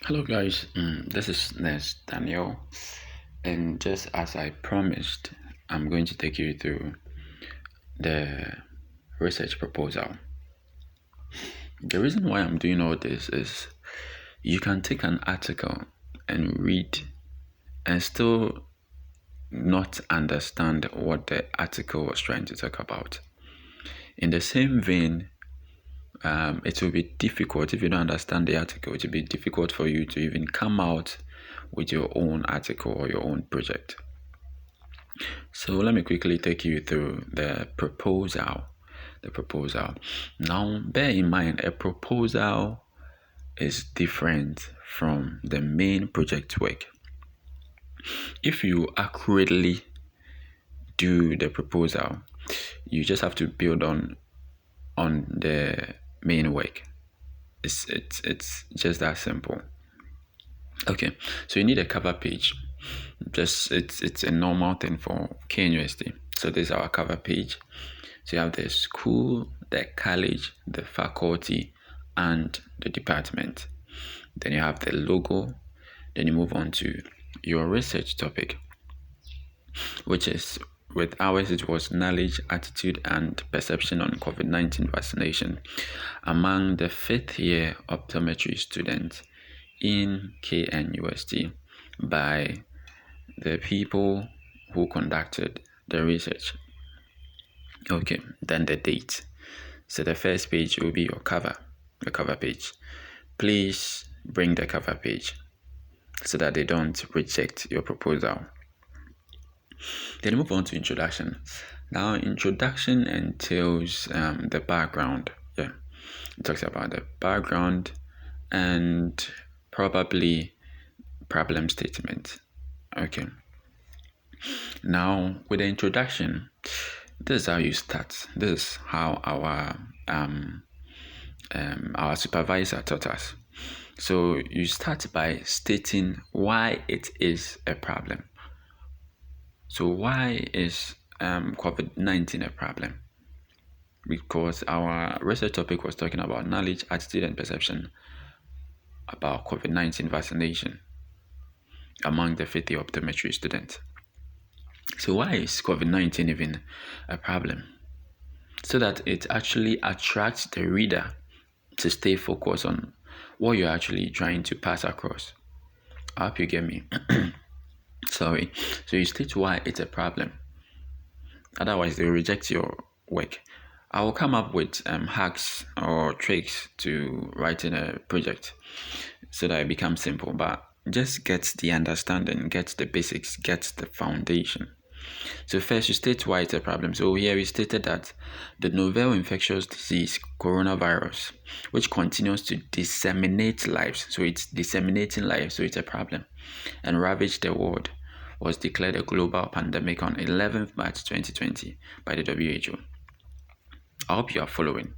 Hello, guys. This is Ness Daniel, and just as I promised, I'm going to take you through the research proposal. The reason why I'm doing all this is you can take an article and read and still not understand what the article was trying to talk about. In the same vein, it will be difficult if you don't understand the article. It will be difficult for you to even come out with your own article or your own project. So let me quickly take you through the proposal. The proposal. Now, bear in mind, a proposal is different from the main project work. If you accurately do the proposal, you just have to build on the main work. It's just that simple. Okay, so you need a cover page. Just it's a normal thing for KNUST. So this is our cover page. So you have the school, the college, the faculty, and the department. Then you have the logo. Then you move on to your research topic, which is with ours, it was knowledge, attitude, and perception on COVID-19 vaccination among the fifth year optometry students in KNUST by the people who conducted the research. Okay, then the date. So the first page will be your cover page. Please bring the cover page so that they don't reject your proposal. Then move on to introduction. Now, introduction entails the background. Yeah, it talks about the background and probably problem statement. Okay. Now, with the introduction, this is how you start. This is how our supervisor taught us. So you start by stating why it is a problem. So why is COVID-19 a problem? Because our research topic was talking about knowledge, attitude, and perception about COVID-19 vaccination among the 50 optometry students. So why is COVID-19 even a problem? So that it actually attracts the reader to stay focused on what you're actually trying to pass across. I hope you get me. Sorry. So you state why it's a problem. Otherwise, they will reject your work. I will come up with hacks or tricks to writing a project so that it becomes simple. But just get the understanding, get the basics, get the foundation. So first, you state why it's a problem. So here we stated that the novel infectious disease, coronavirus, which continues to disseminate lives, so it's disseminating lives, so it's a problem, and ravage the world, was declared a global pandemic on 11th March 2020 by the WHO. I hope you are following.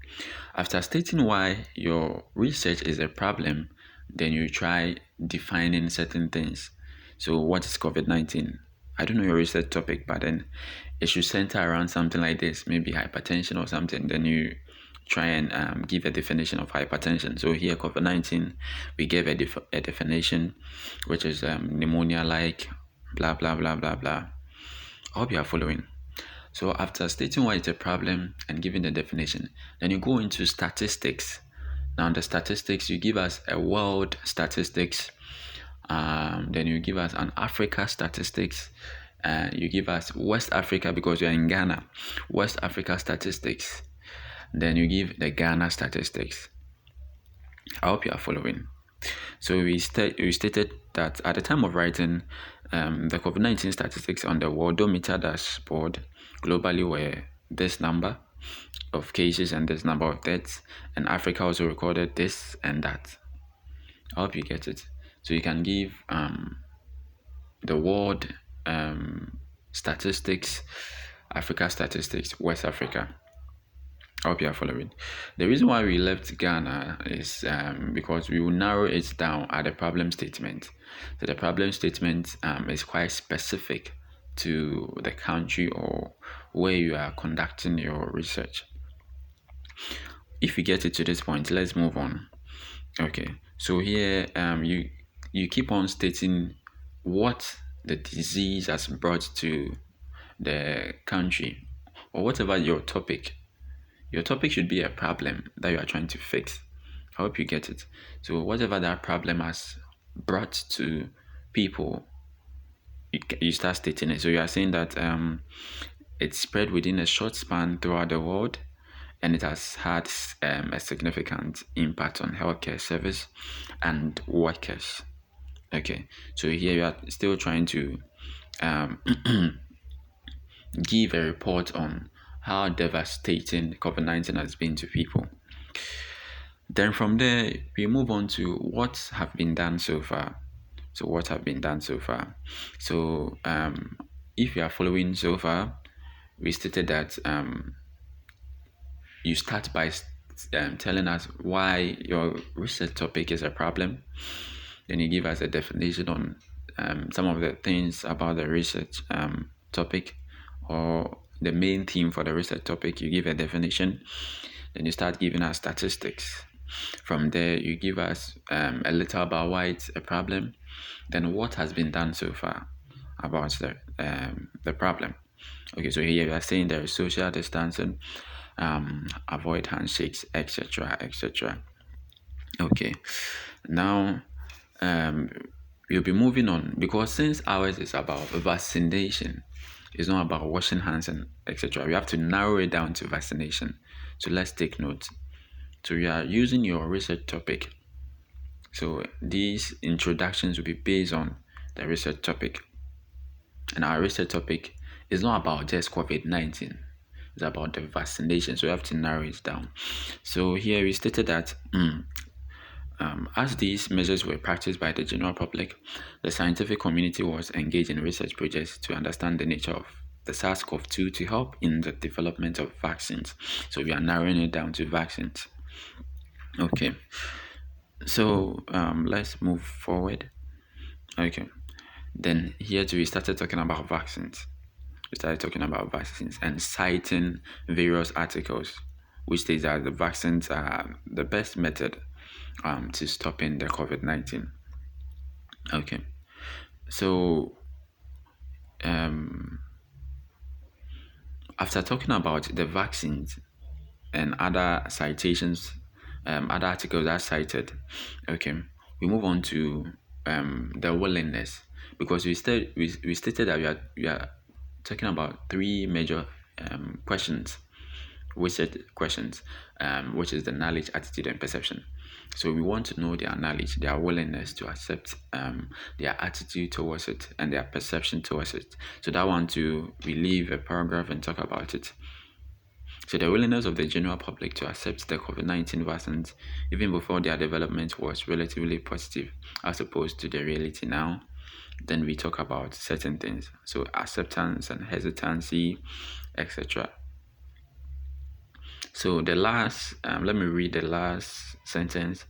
After stating why your research is a problem, then you try defining certain things. So what is COVID-19? I don't know your research topic, but then it should center around something like this, maybe hypertension or something. Then you try and give a definition of hypertension. So here, COVID-19, we gave a definition, which is pneumonia-like, blah, blah, blah, blah, blah. I hope you are following. So after stating why it's a problem and giving the definition, then you go into statistics. Now the statistics, you give us a world statistics, then you give us an Africa statistics, you give us West Africa because you're in Ghana, West Africa statistics, then you give the Ghana statistics. I hope you are following. So we stated that at the time of writing, the COVID-19 statistics on the Worldometer dashboard globally were this number of cases and this number of deaths, and Africa also recorded this and that. I hope you get it. So you can give the world statistics, Africa statistics, West Africa. I hope you are following. The reason why we left Ghana is because we will narrow it down at the problem statement. So the problem statement is quite specific to the country or where you are conducting your research. If you get it to this point, let's move on. Okay, So here, you keep on stating what the disease has brought to the country, or whatever your topic. Your topic should be a problem that you are trying to fix. I hope you get it. So whatever that problem has brought to people, you start stating it. So you are saying that it spread within a short span throughout the world, and it has had a significant impact on healthcare service and workers. Okay, so here you are still trying to um, give a report on how devastating COVID-19 has been to people. Then from there, we move on to what have been done so far. So what have been done so far? So if you are following so far, we stated that you start by telling us why your research topic is a problem. Then you give us a definition on some of the things about the research topic, or the main theme for the research topic. You give a definition. Then you start giving us statistics. From there, you give us a little about why it's a problem. Then what has been done so far about the problem. Okay, so here you are saying there is social distancing, avoid handshakes, etc., etc. Okay, now we'll be moving on, because since ours is about vaccination, it's not about washing hands and etc. We have to narrow it down to vaccination. So let's take note. So you are using your research topic. So these introductions will be based on the research topic. And our research topic is not about just COVID-19. It's about the vaccination. So we have to narrow it down. So here we stated that as these measures were practiced by the general public, the scientific community was engaged in research projects to understand the nature of the SARS-CoV-2 to help in the development of vaccines. So we are narrowing it down to vaccines. Okay, so let's move forward. Okay, then here too we started talking about vaccines. We started talking about vaccines and citing various articles which states that the vaccines are the best method to stopping the COVID-19. Okay, so after talking about the vaccines and other citations, other articles are cited, okay, we move on to the willingness, because we stated that we are talking about three major questions, which is the knowledge, attitude, and perception. So we want to know their knowledge, their willingness to accept, their attitude towards it, and their perception towards it. So that one to we leave a paragraph and talk about it. So the willingness of the general public to accept the COVID-19 vaccines even before their development was relatively positive, as opposed to the reality now. Then we talk about certain things, so acceptance and hesitancy, etc. So the last, let me read the last sentence.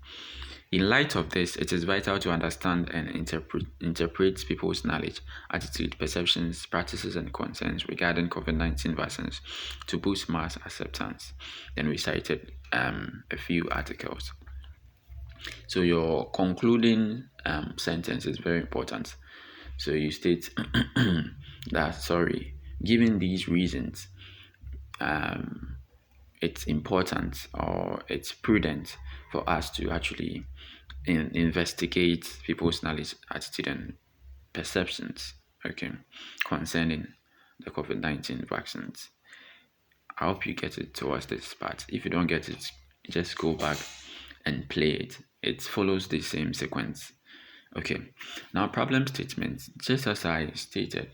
In light of this, it is vital to understand and interpret people's knowledge, attitude, perceptions, practices, and concerns regarding COVID-19 vaccines to boost mass acceptance. Then we cited a few articles. So your concluding sentence is very important. So you state that, given these reasons, it's important or it's prudent for us to actually investigate people's knowledge, attitude, and perceptions, okay, concerning the COVID-19 vaccines. I hope you get it towards this part. If you don't get it, just go back and play it. It follows the same sequence. Okay, now problem statements. Just as I stated,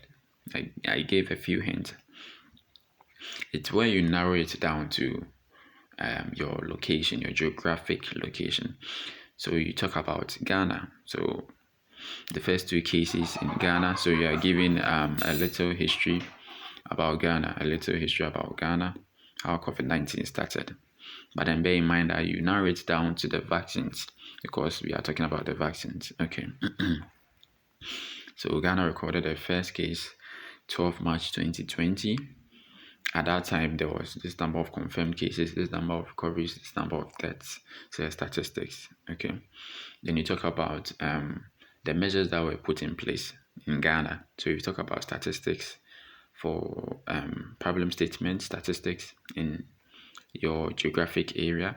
I gave a few hints. It's where you narrow it down to your location, your geographic location. So you talk about Ghana. So the first two cases in Ghana. So you are giving a little history about Ghana, how COVID-19 started. But then bear in mind that you narrow it down to the vaccines, because we are talking about the vaccines. Okay. So Ghana recorded the first case 12 March 2020. at that time there was this number of confirmed cases, this number of recoveries, this number of deaths, so statistics. Okay. Then you talk about the measures that were put in place in Ghana. So you talk about statistics for problem statement statistics in your geographic area,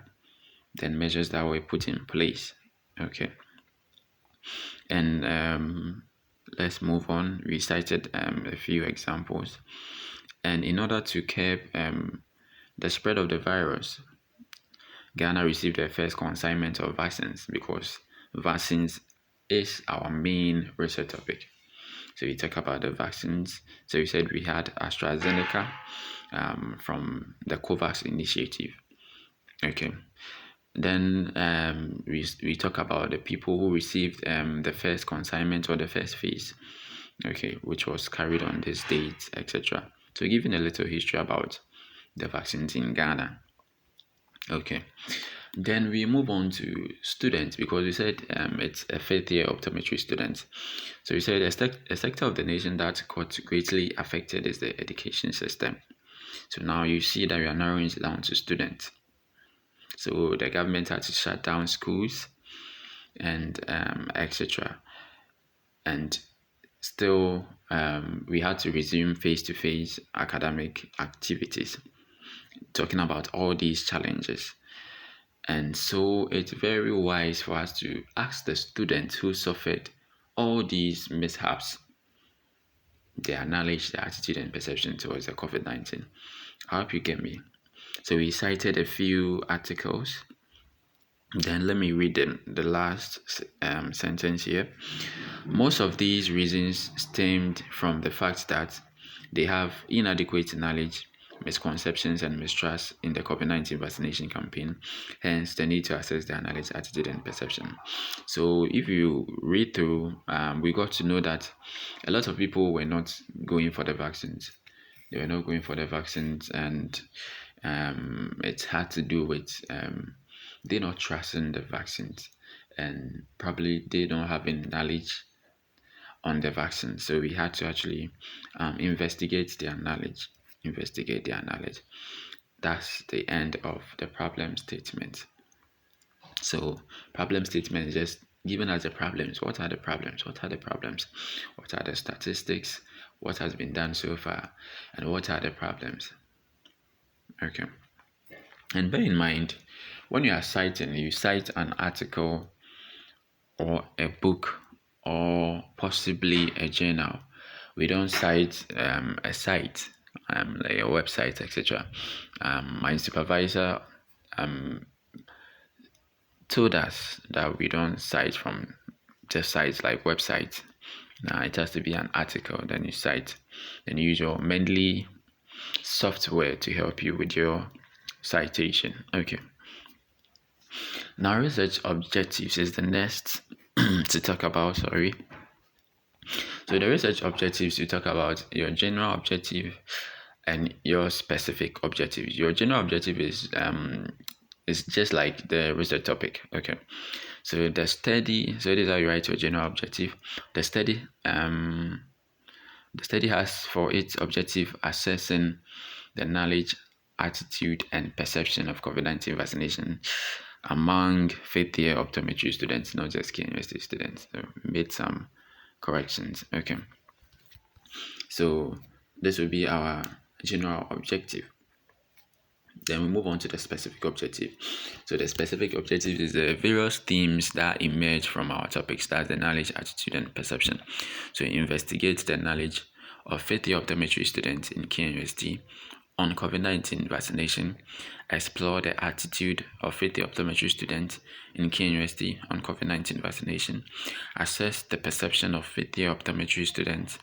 then measures that were put in place. Okay. And let's move on. We cited a few examples. And in order to curb the spread of the virus, Ghana received their first consignment of vaccines because vaccines is our main research topic. So we talk about the vaccines. So we said we had AstraZeneca from the COVAX initiative. Okay. Then we talk about the people who received the first consignment or the first phase, okay, which was carried on this date, etc. So giving a little history about the vaccines in Ghana. Okay. Then we move on to students because we said it's a fifth year optometry student. So we said a sector of the nation that got greatly affected is the education system. So now you see that we are narrowing it down to students. So the government had to shut down schools and etc. And still, we had to resume face-to-face academic activities, talking about all these challenges. And so it's very wise for us to ask the students who suffered all these mishaps their knowledge, their attitude, and perception towards the COVID-19. I hope you get me. So we cited a few articles. Then let me read the last sentence here. Most of these reasons stemmed from the fact that they have inadequate knowledge, misconceptions, and mistrust in the COVID-19 vaccination campaign, hence the need to assess their knowledge, attitude, and perception. So if you read through, we got to know that a lot of people were not going for the vaccines. They were not going for the vaccines, and it had to do with they're not trusting the vaccines, and probably they don't have any knowledge on the vaccine. So we had to actually investigate their knowledge. That's the end of the problem statement. So problem statement is just giving us the problems. What are the problems? What are the problems? What are the statistics? What has been done so far? And what are the problems? Okay. And bear in mind, when you are citing, you cite an article or a book or possibly a journal. We don't cite a site, like a website, etc. My supervisor told us that we don't cite from just sites like websites. Now it has to be an article, then you cite, then you use your Mendeley software to help you with your citation. Okay. Now research objectives is the next to talk about. Sorry. So the research objectives, you talk about your general objective and your specific objectives. Your general objective is just like the research topic. Okay. So the study, so this is how you write your general objective. The study has for its objective assessing the knowledge, attitude, and perception of COVID-19 vaccination among fifth year optometry students, not just Kenya University students. So made some corrections. Okay. So this will be our general objective. Then we move on to the specific objective. So the specific objective is the various themes that emerge from our topics. That's the knowledge, attitude, and perception. So investigate the knowledge of fifth year optometry students in Kenya University on COVID-19 vaccination, explore the attitude of fifth year optometry students in Kenya University on COVID-19 vaccination, assess the perception of fifth year optometry students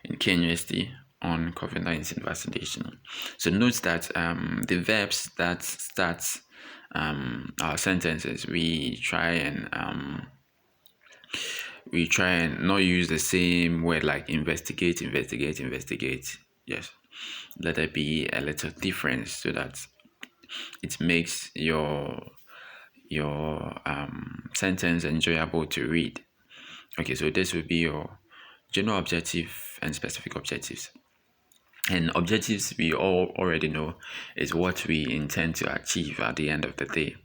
in Kenya University on COVID-19 vaccination. So note that the verbs that start our sentences, we try and not use the same word like investigate. Yes, let there be a little difference so that it makes your sentence enjoyable to read. Okay, so this will be your general objective and specific objectives. And objectives, we all already know, is what we intend to achieve at the end of the day.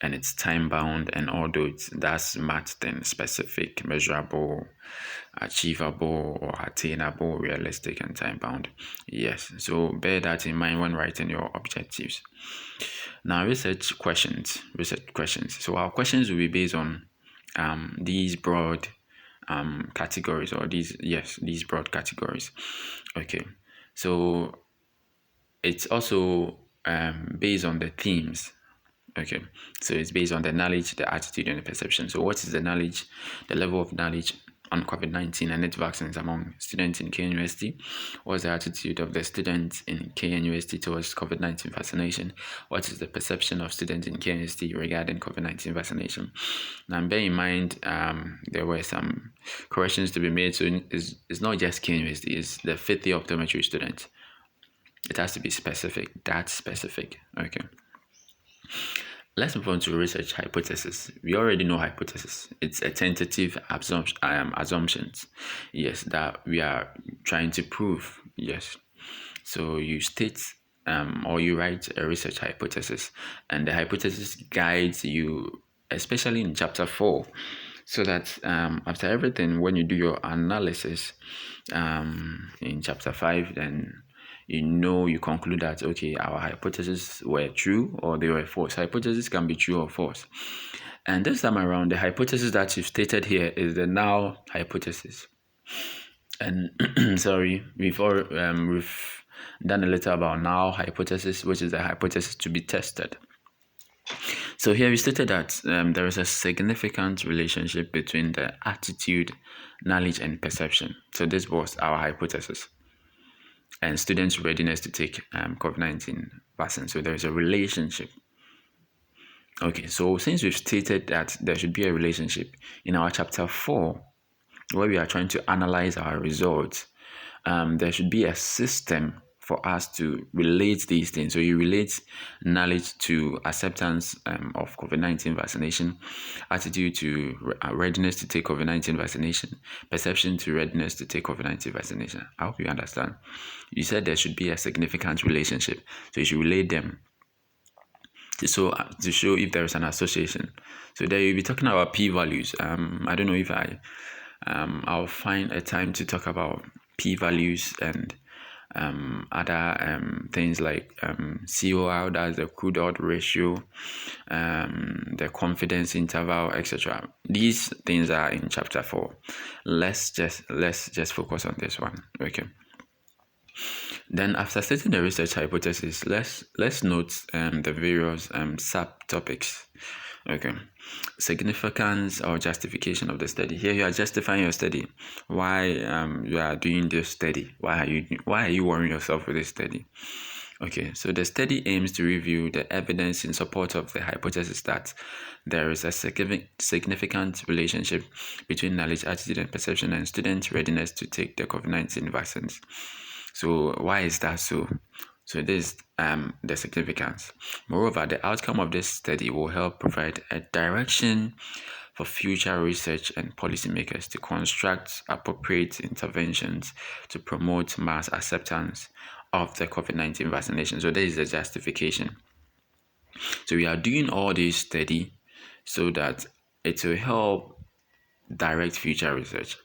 And it's time bound, and although that's math, then specific, measurable, achievable, or attainable, realistic, and time bound. Yes, so bear that in mind when writing your objectives. Now, research questions. So our questions will be based on these broad categories, or these broad categories. Okay, so it's also based on the themes. Okay, so it's based on the knowledge, the attitude, and the perception. So, what is the knowledge, the level of knowledge on COVID-19 and its vaccines among students in KNUST? What's the attitude of the students in KNUST towards COVID-19 vaccination? What is the perception of students in KNUST regarding COVID-19 vaccination? Now, bear in mind, there were some corrections to be made. So, it's not just KNUST, it's the fifth year optometry student. It has to be specific, that's specific. Okay. Let's move on to research hypothesis. We already know hypothesis. It's a tentative assumptions. Yes, that we are trying to prove. Yes. So you state or you write a research hypothesis, and the hypothesis guides you, especially in chapter 4, so that after everything, when you do your analysis in chapter 5, then you conclude that, okay, our hypotheses were true or they were false. Hypotheses can be true or false. And this time around, the hypothesis that you've stated here is the null hypothesis. And sorry, we've done a little about null hypothesis, which is the hypothesis to be tested. So here we stated that there is a significant relationship between the attitude, knowledge, and perception. So this was our hypothesis. And students' readiness to take COVID-19 vaccine. So there is a relationship. Okay, so since we've stated that there should be a relationship, in our chapter 4, where we are trying to analyze our results, there should be a system for us to relate these things. So you relate knowledge to acceptance of COVID-19 vaccination, attitude to readiness to take COVID-19 vaccination, perception to readiness to take COVID-19 vaccination. I hope you understand. You said there should be a significant relationship. So you should relate them to show if there is an association. So there you'll be talking about p-values. I don't know if I'll find a time to talk about p-values and other things like COR, that's the crude-out ratio, the confidence interval, etc. These things are in chapter 4. Let's just focus on this one. Okay. Then after stating the research hypothesis, let's note the various subtopics. Okay, significance or justification of the study. Here you are justifying your study. Why you are doing this study? Why are you worrying yourself with this study? Okay, so the study aims to review the evidence in support of the hypothesis that there is a significant relationship between knowledge, attitude, and perception and student readiness to take the COVID-19 vaccines. So why is that so? So this is the significance. Moreover, the outcome of this study will help provide a direction for future research and policymakers to construct appropriate interventions to promote mass acceptance of the COVID-19 vaccination. So this is the justification. So we are doing all this study so that it will help direct future research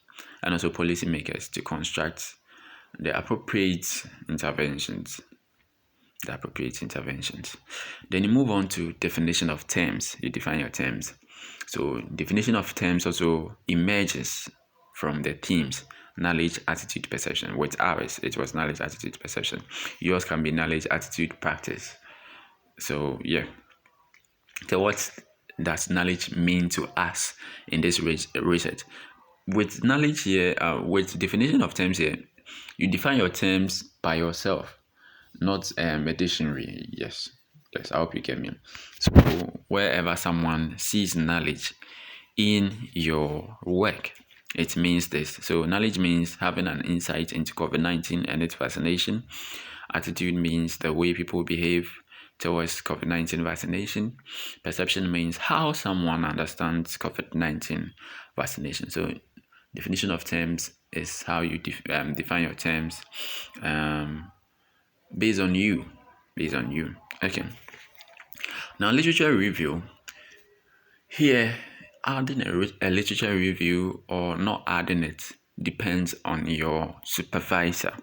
and also policymakers to construct the appropriate interventions. Then you move on to definition of terms. You define your terms. So definition of terms also emerges from the themes: knowledge, attitude, perception. With ours, it was knowledge, attitude, perception. Yours can be knowledge, attitude, practice. So yeah. So what does knowledge mean to us in this research? With knowledge here, with definition of terms here, you define your terms by yourself, not a dictionary. Yes, I hope you get me. So wherever someone sees knowledge in your work, it means this. So knowledge means having an insight into COVID-19 and its vaccination. Attitude means the way people behave towards COVID-19 vaccination. Perception means how someone understands COVID-19 vaccination. So definition of terms is how you define your terms based on you. Okay. Now, literature review. Here, adding a literature review or not adding it depends on your supervisor.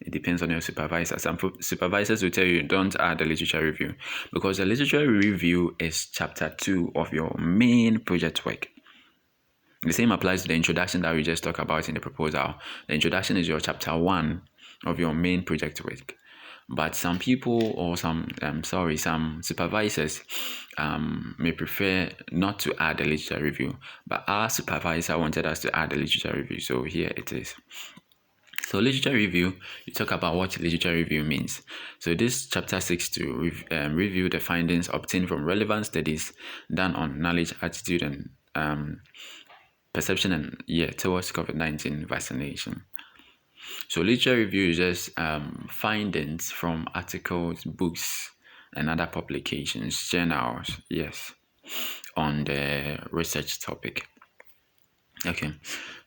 It depends on your supervisor. Some supervisors will tell you don't add a literature review because the literature review is chapter 2 of your main project work. The same applies to the introduction that we just talked about in the proposal. The introduction is your chapter 1 of your main project work. But some people or some supervisors may prefer not to add a literature review. But our supervisor wanted us to add a literature review, so here it is. So literature review, you talk about what literature review means. So this chapter 6 to review the findings obtained from relevant studies done on knowledge, attitude, and perception and towards COVID-19 vaccination. So literature review is just findings from articles, books, and other publications, journals, on the research topic. Okay,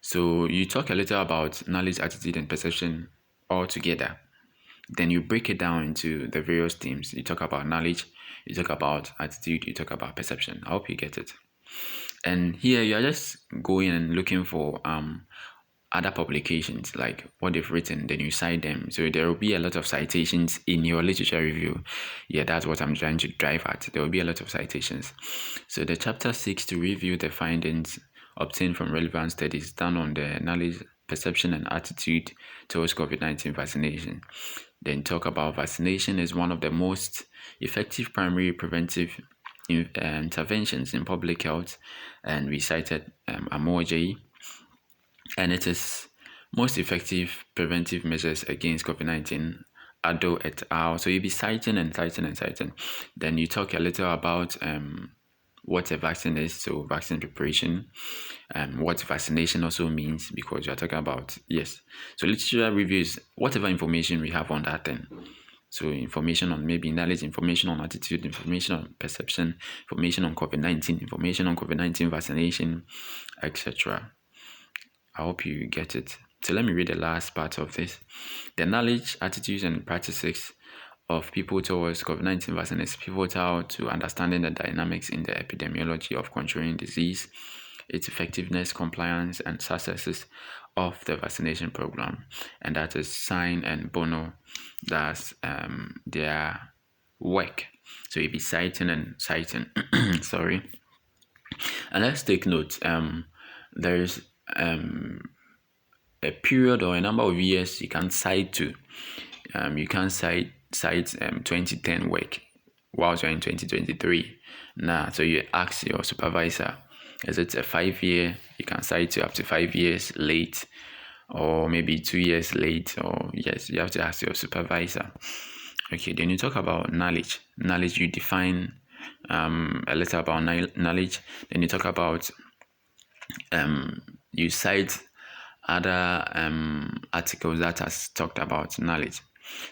so you talk a little about knowledge, attitude, and perception all together. Then you break it down into the various themes. You talk about knowledge, you talk about attitude, you talk about perception. I hope you get it. And here you are just going and looking for other publications, like what they've written, then you cite them. So there will be a lot of citations in your literature review. Yeah, that's what I'm trying to drive at. There will be a lot of citations. So the chapter 6 to review the findings obtained from relevant studies done on the knowledge, perception, and attitude towards COVID-19 vaccination. Then talk about vaccination is one of the most effective primary preventive interventions in public health, and we cited Amoah, and it is most effective preventive measures against COVID-19, Addo et al. So you'll be citing and citing and citing. Then you talk a little about what a vaccine is, so vaccine preparation, and what vaccination also means, because we are talking about, so literature reviews, whatever information we have on that then. So information on maybe knowledge, information on attitude, information on perception, information on COVID-19, information on COVID-19 vaccination, etc. I hope you get it. So let me read the last part of this. The knowledge, attitudes, and practices of people towards COVID-19 vaccine is pivotal to understanding the dynamics in the epidemiology of controlling disease, its effectiveness, compliance, and successes of the vaccination program. And that is Sine and Bono. That's their work. So you'll be citing and citing. Sorry. And let's take note. There is a period or a number of years you can cite to. You can cite 2010 work whilst you're in 2023. So you ask your supervisor, is it a 5-year? You can cite to up to 5 years late, or maybe 2 years late, or you have to ask your supervisor. Okay, then you talk about knowledge. Knowledge, you define a little about knowledge. Then you talk about you cite other articles that has talked about knowledge.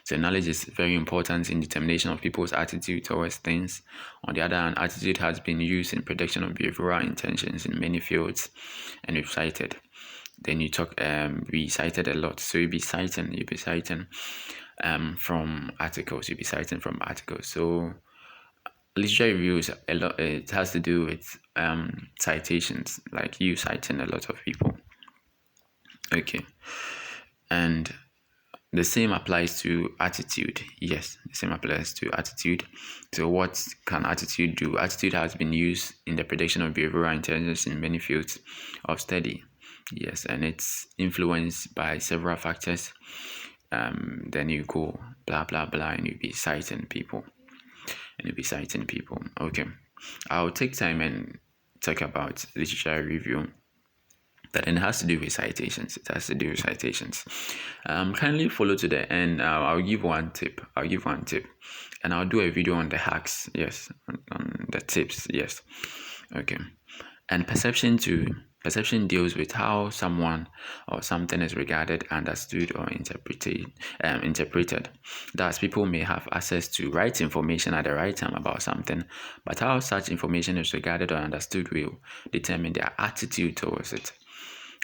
So knowledge is very important in determination of people's attitude towards things. On the other hand, attitude has been used in prediction of behavioral intentions in many fields, and we've cited. Then you talk, we cited a lot. So you'll be citing from articles. You'll be citing from articles. So literature reviews a lot. It has to do with citations, like you citing a lot of people. Okay, and the same applies to attitude. Yes, the same applies to attitude. So what can attitude do? Attitude has been used in the prediction of behavioral intelligence in many fields of study. Yes, and it's influenced by several factors. Then you go blah blah blah, and you'll be citing people. Okay, I'll take time and talk about literature review. But it has to do with citations. Kindly follow to the end. I'll give one tip. And I'll do a video on the hacks. Yes, on the tips. Yes. Okay. And perception deals with how someone or something is regarded, understood, or interpreted. Thus, people may have access to right information at the right time about something, but how such information is regarded or understood will determine their attitude towards it.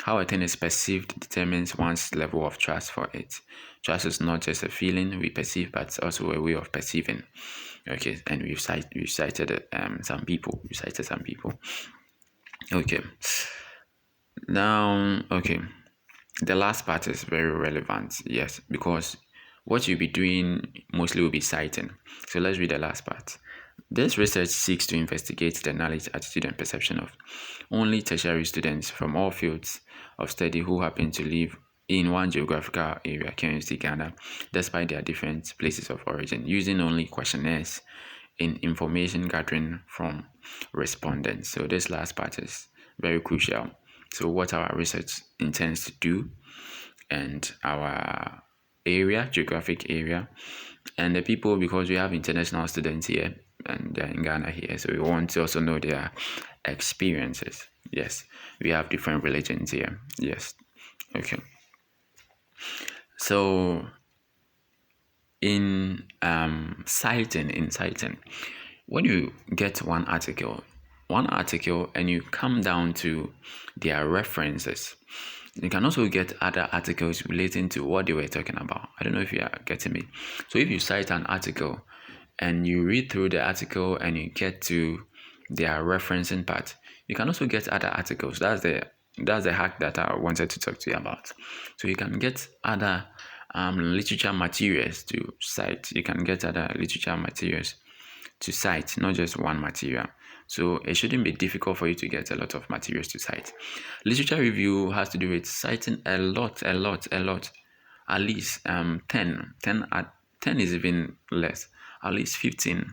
How a thing is perceived determines one's level of trust for it. Trust is not just a feeling we perceive, but it's also a way of perceiving. Okay, and we've cited some people. We cited some people. Okay. Now, okay. The last part is very relevant, yes, because what you'll be doing mostly will be citing. So let's read the last part. This research seeks to investigate the knowledge, attitude, and perception of only tertiary students from all fields of study who happen to live in one geographical area, Kenya, Ghana, despite their different places of origin, using only questionnaires in information gathering from respondents. So this last part is very crucial. So what our research intends to do, and our area, geographic area, and the people, because we have international students here and they're in Ghana here, so we want to also know their experiences. Yes, we have different religions here. Yes, okay. So in citing, when you get one article and you come down to their references, you can also get other articles relating to what they were talking about. I don't know if you are getting me. So if you cite an article and you read through the article and you get to their referencing part, you can also get other articles. That's the hack that I wanted to talk to you about. So you can get other literature materials to cite. You can get other literature materials to cite, not just one material. So it shouldn't be difficult for you to get a lot of materials to cite. Literature review has to do with citing a lot. At least 10 is even less. At least 15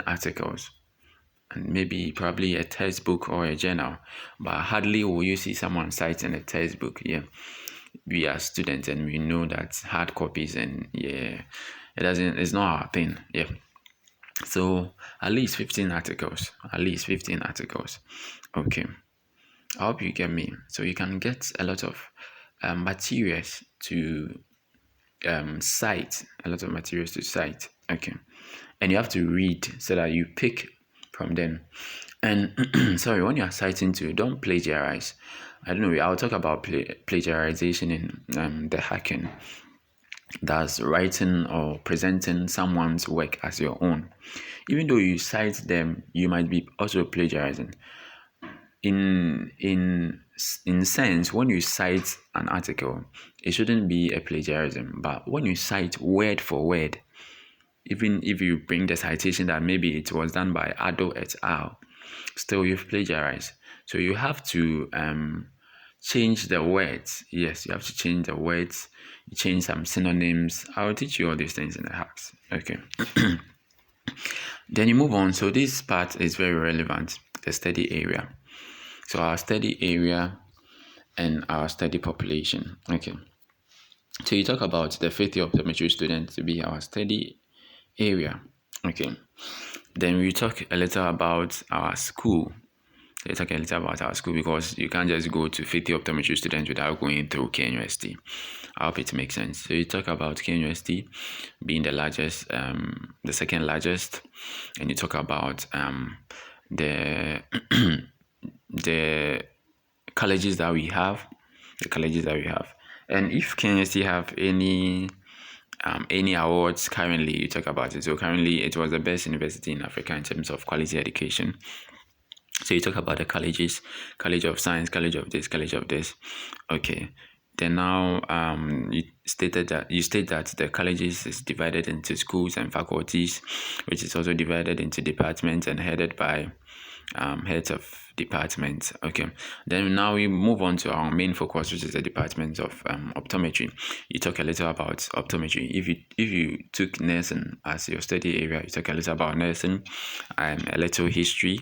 articles, and maybe probably a textbook or a journal. But hardly will you see someone citing a textbook. Yeah, we are students and we know that hard copies, and yeah, it's not our thing. Yeah. So at least 15 articles. Okay, I hope you get me. So you can get a lot of materials to cite. Okay, and you have to read so that you pick from them. And sorry, when you are citing too, don't plagiarize. I don't know, I'll talk about plagiarization in the hacking. That's writing or presenting someone's work as your own. Even though you cite them, you might be also plagiarizing. In sense, when you cite an article, it shouldn't be a plagiarism. But when you cite word for word, even if you bring the citation that maybe it was done by Ado et al., still you've plagiarized. So you have to change the words. Yes, you have to change the words. You change some synonyms. I'll teach you all these things in the hacks. Okay. Then you move on. So this part is very relevant, the study area. So our study area and our study population. Okay. So you talk about the fifth year optometry students to be our study area. Okay. Then we talk a little about our school. Let's talk a little about our school, because you can't just go to 50 optometry students without going through KNUST. I hope it makes sense. So you talk about KNUST being the largest, the second largest, and you talk about the the colleges that we have, and if KNUST have any awards currently, you talk about it. So currently, it was the best university in Africa in terms of quality education. So you talk about the colleges, College of Science, College of this. Okay. Then now you state that the colleges is divided into schools and faculties, which is also divided into departments and headed by heads of departments. Okay. Then now we move on to our main focus, which is the department of optometry. You talk a little about optometry. If you took nursing as your study area, you talk a little about nursing, a little history.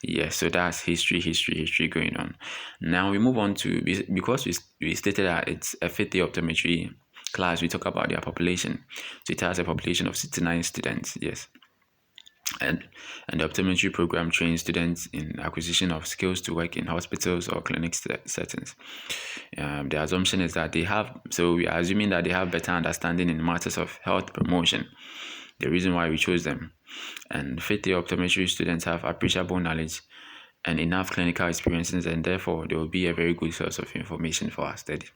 Yes, so that's history going on. Now we move on to, because we stated that it's a 50 optometry class, we talk about their population. So it has a population of 69 students. Yes. And the optometry program trains students in acquisition of skills to work in hospitals or clinic settings. The assumption is that we are assuming that they have better understanding in matters of health promotion. The reason why we chose them. And 50 optometry students have appreciable knowledge and enough clinical experiences, and therefore they will be a very good source of information for our study.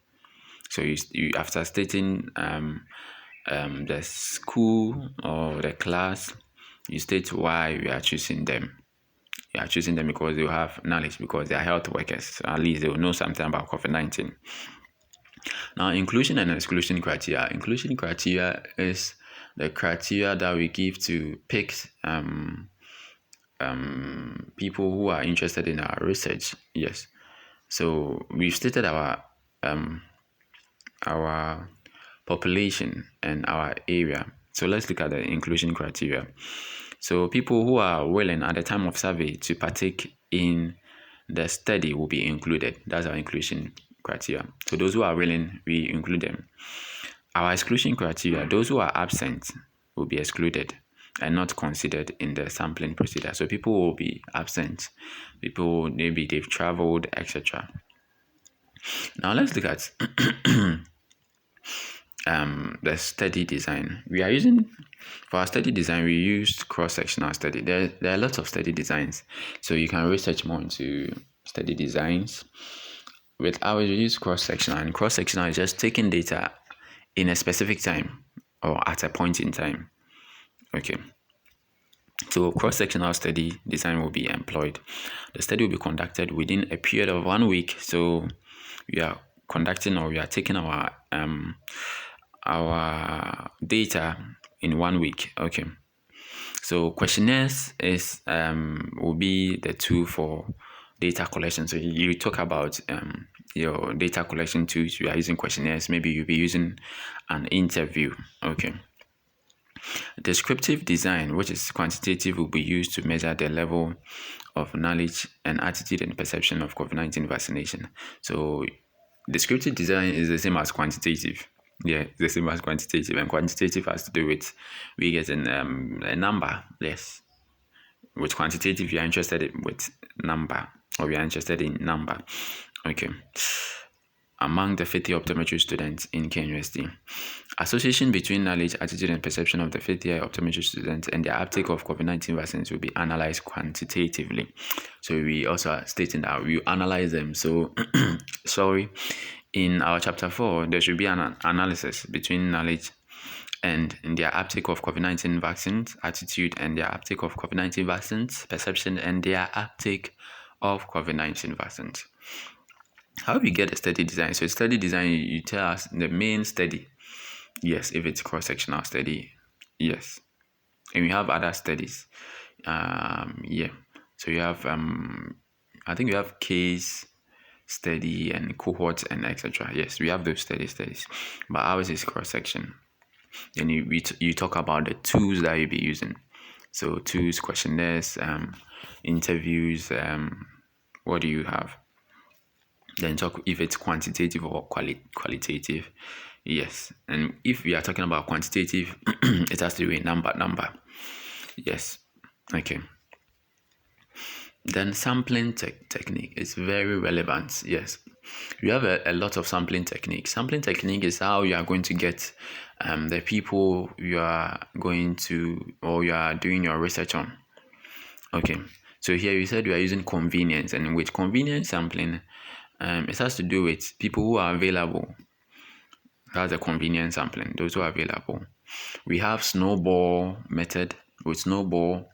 So you after stating the school or the class, you state why we are choosing them. You are choosing them because they will have knowledge, because they are health workers. So at least they will know something about COVID-19. Now, inclusion and exclusion criteria. Inclusion criteria is the criteria that we give to pick people who are interested in our research. Yes. So we've stated our population and our area. So let's look at the inclusion criteria. So people who are willing at the time of survey to partake in the study will be included. That's our inclusion criteria. So those who are willing, we include them. Our exclusion criteria, those who are absent will be excluded and not considered in the sampling procedure. So people will be absent. People, maybe they've traveled, etc. Now let's look at the study design. We are using, for our study design, we used cross-sectional study. There are lots of study designs, so you can research more into study designs. With ours, we use cross-sectional, and cross-sectional is just taking data in a specific time or at a point in time. Okay. So cross-sectional study design will be employed. The study will be conducted within a period of 1 week. So we are conducting, or we are taking our data in 1 week. Okay. So questionnaires will be the tool for data collection. So you talk about your data collection tools. You are using questionnaires. Maybe you'll be using an interview. Okay. Descriptive design, which is quantitative, will be used to measure the level of knowledge and attitude and perception of COVID-19 vaccination. So descriptive design is the same as quantitative. Yeah, the same as quantitative, and quantitative has to do with we getting a number. Yes, with quantitative, you are interested with number, or we are interested in number. Okay. Among the 50 optometry students in KNUST, association between knowledge, attitude, and perception of the 50 optometry students and their uptake of COVID-19 vaccines will be analyzed quantitatively. So we also are stating that we analyze them. So, in our chapter 4, there should be an analysis between knowledge and their uptake of COVID-19 vaccines, attitude and their uptake of COVID-19 vaccines, perception and their uptake of COVID-19 vaccines. How do we get a study design? So study design, you tell us the main study. Yes, if it's cross-sectional study. Yes. And we have other studies. Yeah. So you have I think we have case study and cohorts and etc. Yes, we have those studies. But ours is cross-section. Then you talk about the tools that you'll be using. So tools, questionnaires, interviews, what do you have? Then talk if it's quantitative or qualitative. Yes. And if we are talking about quantitative, it has to do with number. Yes. Okay. Then sampling technique is very relevant. Yes. We have a lot of sampling technique. Sampling technique is how you are going to get the people you are going to, or you are doing your research on. Okay. So here you said you are using convenience, and with convenience sampling, it has to do with people who are available. That's a convenient sampling, those who are available. We have snowball method. With snowball,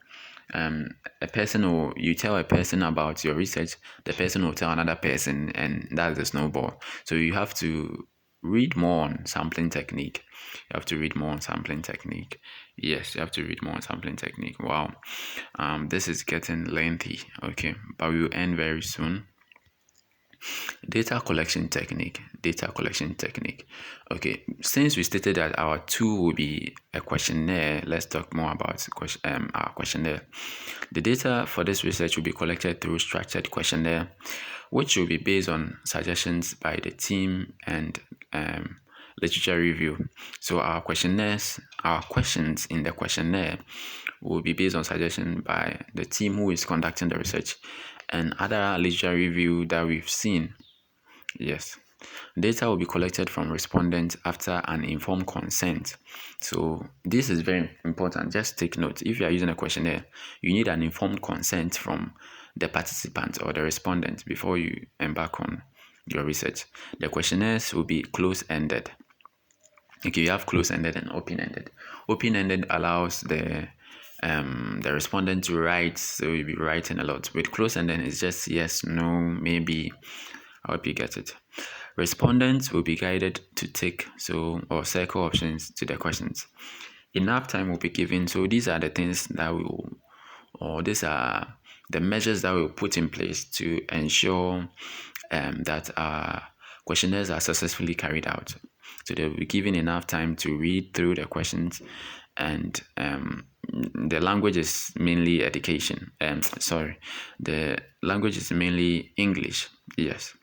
a person, or you tell a person about your research, the person will tell another person, and that's the snowball. So you have to read more on sampling technique. Yes, you have to read more on sampling technique. Wow. This is getting lengthy. Okay, but we will end very soon. Data collection technique. Okay, since we stated that our tool will be a questionnaire, let's talk more about our questionnaire. The data for this research will be collected through structured questionnaire, which will be based on suggestions by the team and literature review. So our questions in the questionnaire will be based on suggestion by the team who is conducting the research and other literature review that we've seen. Yes. Data will be collected from respondents after an informed consent. So this is very important. Just take note. If you are using a questionnaire, you need an informed consent from the participant or the respondent before you embark on your research. The questionnaires will be close-ended. Okay, you have close-ended and open-ended. Open-ended allows the respondent to write, so you'll be writing a lot. With close-ended, it's just yes, no, maybe. I hope you get it. Respondents will be guided to tick or circle options to the questions. Enough time will be given. So these are the things that these are the measures that we'll put in place to ensure that our questionnaires are successfully carried out. So they'll be given enough time to read through the questions, and the language is mainly education. The language is mainly English. Yes.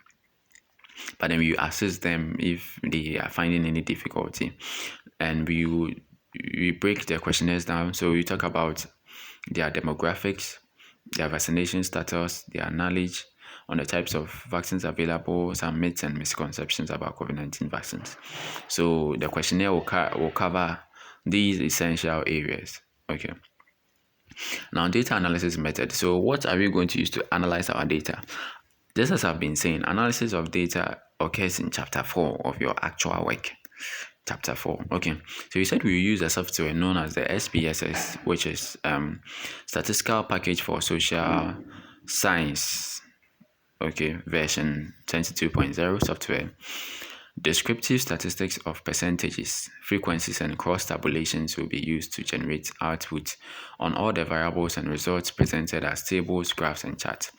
But then we assist them if they are finding any difficulty, and we break their questionnaires down. So we talk about their demographics, their vaccination status, their knowledge on the types of vaccines available, some myths and misconceptions about COVID-19 vaccines. So the questionnaire will cover these essential areas. Okay. Now, data analysis method. So what are we going to use to analyze our data? Just as I've been saying, analysis of data occurs in chapter 4 of your actual work. Chapter 4. Okay. So you said we use a software known as the SPSS, which is Statistical Package for Social Science. Okay, version 22.0 software. Descriptive statistics of percentages, frequencies, and cross tabulations will be used to generate output on all the variables and results presented as tables, graphs, and charts.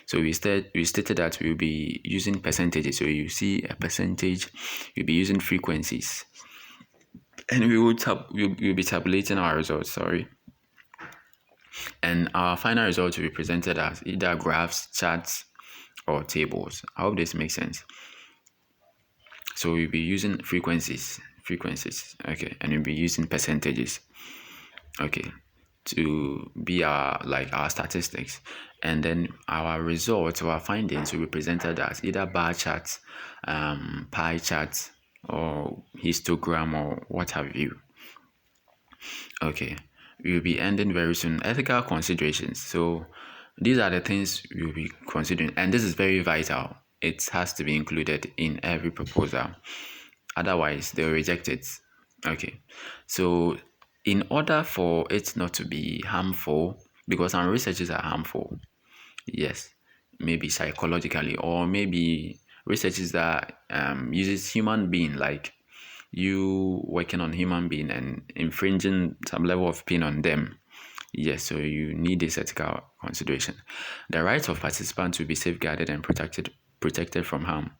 So we stated that we'll be using percentages. So you see a percentage, we'll be using frequencies, and we'll be tabulating our results. Sorry. And our final results will be presented as either graphs, charts, or tables. I hope this makes sense. So we'll be using frequencies, okay, and we'll be using percentages, okay, to be our statistics, and then our results or our findings will be presented as either bar charts, pie charts, or histogram, or what have you. Okay, we'll be ending very soon. Ethical considerations. So these are the things we'll be considering, and this is very vital. It has to be included in every proposal. Otherwise, they'll reject it. Okay. So in order for it not to be harmful, because some researches are harmful, yes, maybe psychologically, or maybe researches that uses human being, like you working on human being and infringing some level of pain on them. Yes, so you need this ethical consideration. The rights of participants will be safeguarded and protected from harm.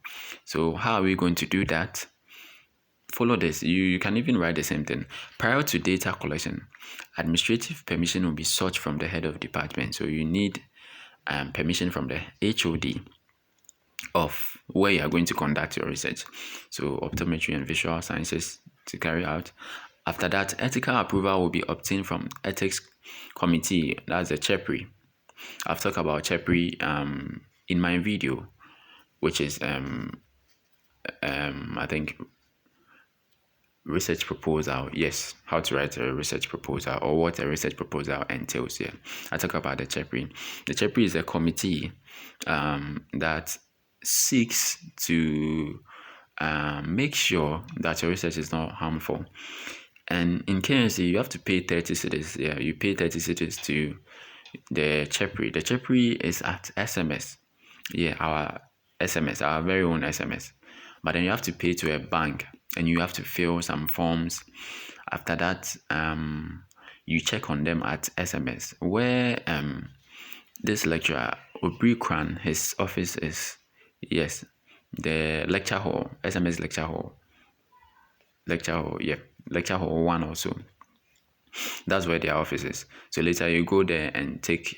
So how are we going to do that? Follow this. You can even write the same thing. Prior to data collection, administrative permission will be sought from the head of department. So you need permission from the HOD of where you are going to conduct your research. So optometry and visual sciences to carry out. After that, ethical approval will be obtained from ethics committee. That's the CHEPRI. I've talked about CHEPRI in my video, which is I think research proposal. Yes, how to write a research proposal, or what a research proposal entails. Yeah, I talk about the CHEPRI. The CHEPRI is a committee that seeks to make sure that your research is not harmful. And in KNC, you have to pay 30 cedis. Yeah, you pay 30 cedis to the CHEPRI. The CHEPRI is at SMS. Yeah, our SMS, our very own SMS. But then you have to pay to a bank, and you have to fill some forms. After that, you check on them at SMS, where this lecturer, Obri Kran, his office is, yes, the lecture hall, SMS lecture hall, yeah, lecture hall 1 also. That's where their office is. So later you go there and take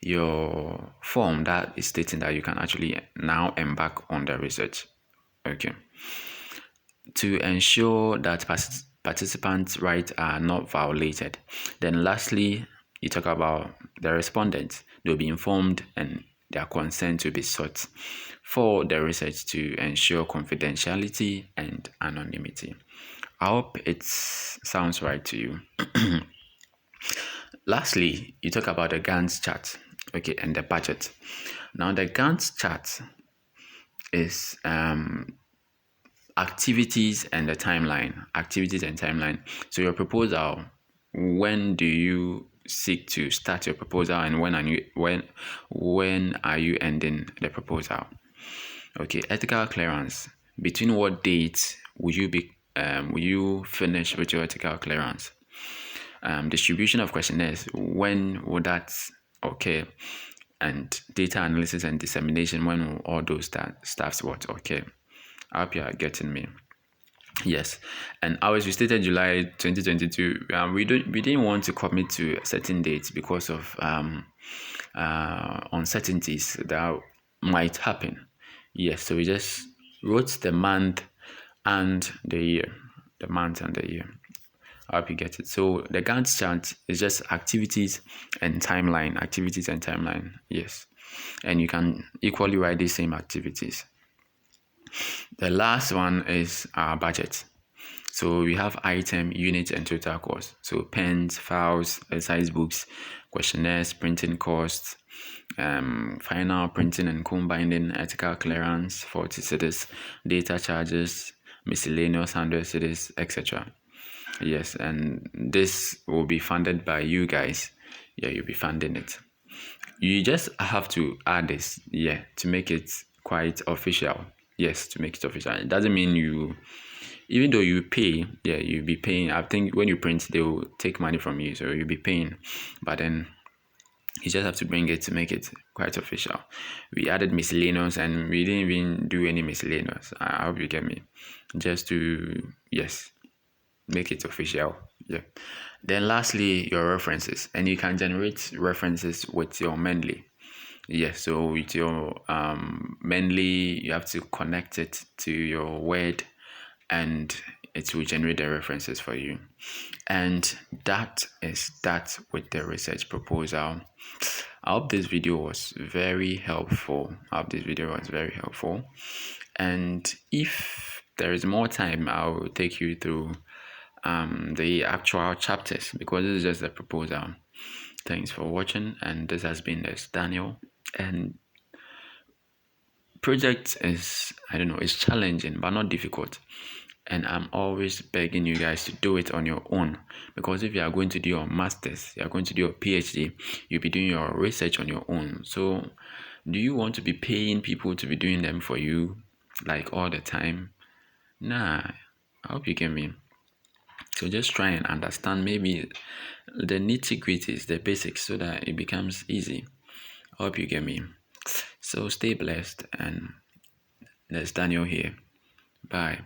your form that is stating that you can actually now embark on the research. Okay. To ensure that participants' rights are not violated. Then lastly, you talk about the respondents. They'll be informed and their consent will be sought for the research to ensure confidentiality and anonymity. I hope it sounds right to you. Lastly, you talk about the Gantt chart. Okay, and the budget. Now the Gantt chart is activities and the timeline. Activities and timeline. So your proposal, when do you seek to start your proposal, and when are you ending the proposal? Okay, ethical clearance. Between what dates will you finish with your ethical clearance? Distribution of questionnaires. When would that occur? And data analysis and dissemination. When will all those stuffs what occur? I hope you are getting me. Yes, and ours we stated July 2022. We didn't want to commit to certain dates because of uncertainties that might happen. Yes, so we just wrote the month and the year, the month and the year. I hope you get it. So the Gantt chart is just activities and timeline. Activities and timeline. Yes, and you can equally write the same activities. The last one is our budget. So we have item, unit, and total cost. So pens, files, exercise books, questionnaires, printing costs, final printing and comb binding, ethical clearance, 40 cedis, data charges, miscellaneous 100 cedis, etc. Yes, and this will be funded by you guys. Yeah, you'll be funding it. You just have to add this, yeah, to make it quite official. Yes, to make it official. It doesn't mean you, even though you pay, yeah, you'll be paying. I think when you print, they will take money from you, so you'll be paying. But then you just have to bring it to make it quite official. We added miscellaneous, and we didn't even do any miscellaneous. I hope you get me. Just to, yes, make it official. Yeah. Then lastly, your references, and you can generate references with your Mendeley. Yes, so with your Mendeley, you have to connect it to your Word, and it will generate the references for you. And that is that with the research proposal. I hope this video was very helpful. And if there is more time, I will take you through the actual chapters, because this is just the proposal. Thanks for watching, and this has been this Daniel. And project is, I don't know, it's challenging but not difficult, and I'm always begging you guys to do it on your own, because if you are going to do your masters, you are going to do your PhD, you'll be doing your research on your own. So do you want to be paying people to be doing them for you like all the time? Nah, I hope you get me. So just try and understand maybe the nitty-gritties, the basics, so that it becomes easy. I hope you get me. So stay blessed, and there's Daniel here. Bye.